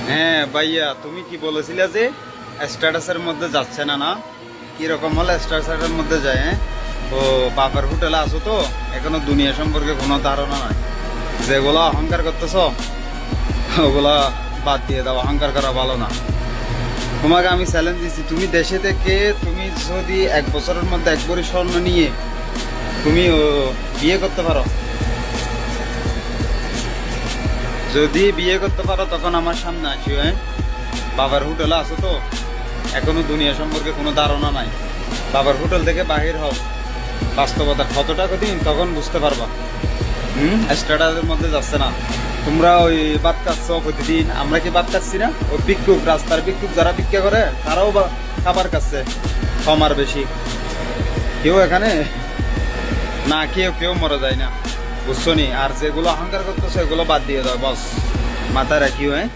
হ্যাঁ ভাইয়া, তুমি কি বলেছিলে যে স্ট্যাটাসের মধ্যে যাচ্ছে না? না কিরকম হলে স্ট্যাটাসের মধ্যে যায়? হ্যাঁ, ও বাপের হোটেলে আসো তো, এখনো দুনিয়া সম্পর্কে কোনো ধারণা নাই। যেগুলো অহংকার করতেছ ওগুলা বাদ দিয়ে দাও, অহংকার করা ভালো না। তোমাকে আমি চ্যালেঞ্জ দিচ্ছি, তুমি দেশে থেকে তুমি যদি 1 বছরের মধ্যে 1 ভরি স্বর্ণ নিয়ে তুমি বিয়ে করতে পারো, যদি বিয়ে করতে পারো তখন আমার সামনে আসিও। হ্যাঁ, বাবার হোটেলে আসো তো, এখনো দুনিয়া সম্পর্কে কোনো ধারণা নাই। বাবার হোটেল থেকে বাহির হও, বাস্তবতা কতটা কঠিন তখন বুঝতে পারবা। স্ট্যাটাসের মধ্যে যাচ্ছে না। তোমরা ওই ভাত খাচ্ছ প্রতিদিন, আমরা কি ভাত খাচ্ছি না? ওই ভিক্ষুক, রাস্তার ভিক্ষুক যারা ভিক্ষা করে তারাও খাবার খাচ্ছে কম আর বেশি। কেউ এখানে না কেউ কেউ মরে যায় না, বুঝছো নি? আর যেগুলো অহংকার করতেছে এগুলো বাদ দিয়ে দাও বস, মাথায় রাখিও। হ্যাঁ।